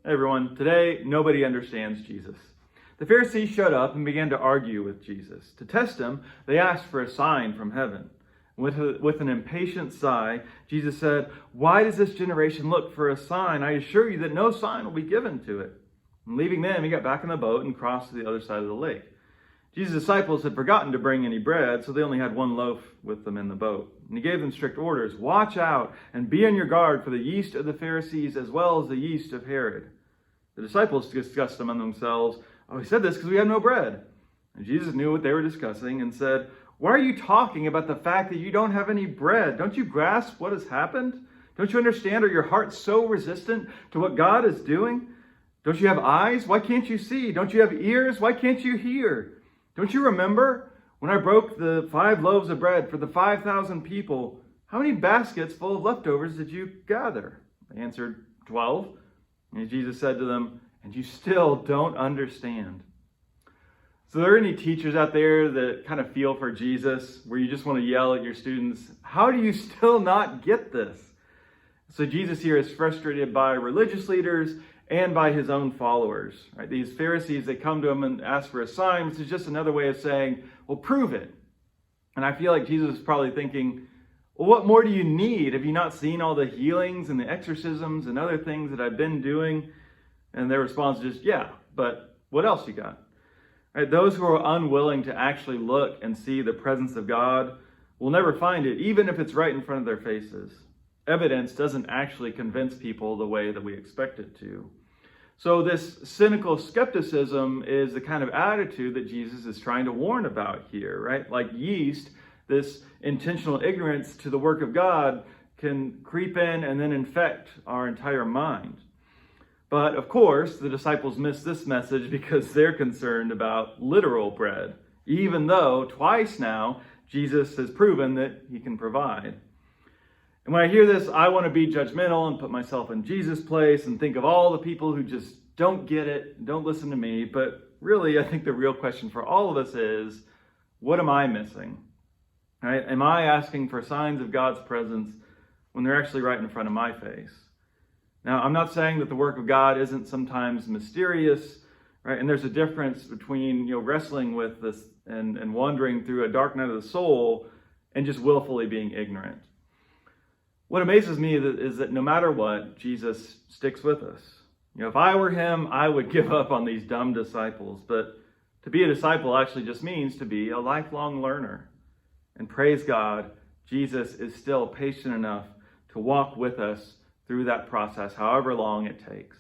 Hey everyone, today nobody understands Jesus. The Pharisees showed up and began to argue with Jesus. To test him, they asked for a sign from heaven. With an impatient sigh, Jesus said, "Why does this generation look for a sign? I assure you that no sign will be given to it." And leaving them, he got back in the boat and crossed to the other side of the lake. Jesus' disciples had forgotten to bring any bread, so they only had one loaf with them in the boat. And he gave them strict orders: "Watch out and be on your guard for the yeast of the Pharisees as well as the yeast of Herod." The disciples discussed among themselves, "Oh, he said this because we have no bread." And Jesus knew what they were discussing and said, "Why are you talking about the fact that you don't have any bread? Don't you grasp what has happened? Don't you understand? Are your hearts so resistant to what God is doing? Don't you have eyes? Why can't you see? Don't you have ears? Why can't you hear? Don't you remember when I broke the 5 loaves of bread for the 5,000 people? How many baskets full of leftovers did you gather?" They answered, 12. And Jesus said to them, "And you still don't understand?" So are there any teachers out there that kind of feel for Jesus, where you just want to yell at your students, "How do you still not get this?" So Jesus here is frustrated by religious leaders and by his own followers. Right? These Pharisees, they come to him and ask for a sign, which is just another way of saying, "Well, prove it." And I feel like Jesus is probably thinking, "Well, what more do you need? Have you not seen all the healings and the exorcisms and other things that I've been doing?" And their response is just, "Yeah, but what else you got?" Right? Those who are unwilling to actually look and see the presence of God will never find it, even if it's right in front of their faces. Evidence doesn't actually convince people the way that we expect it to. So this cynical skepticism is the kind of attitude that Jesus is trying to warn about here, right? Like yeast, this intentional ignorance to the work of God can creep in and then infect our entire mind. But of course, the disciples miss this message because they're concerned about literal bread, even though twice now Jesus has proven that he can provide. And when I hear this, I want to be judgmental and put myself in Jesus' place and think of all the people who just don't get it, don't listen to me. But really, I think the real question for all of us is, what am I missing? Right? Am I asking for signs of God's presence when they're actually right in front of my face? Now, I'm not saying that the work of God isn't sometimes mysterious, right? And there's a difference between, wrestling with this and wandering through a dark night of the soul and just willfully being ignorant. What amazes me is that no matter what, Jesus sticks with us. If I were him, I would give up on these dumb disciples. But to be a disciple actually just means to be a lifelong learner. And praise God, Jesus is still patient enough to walk with us through that process, however long it takes.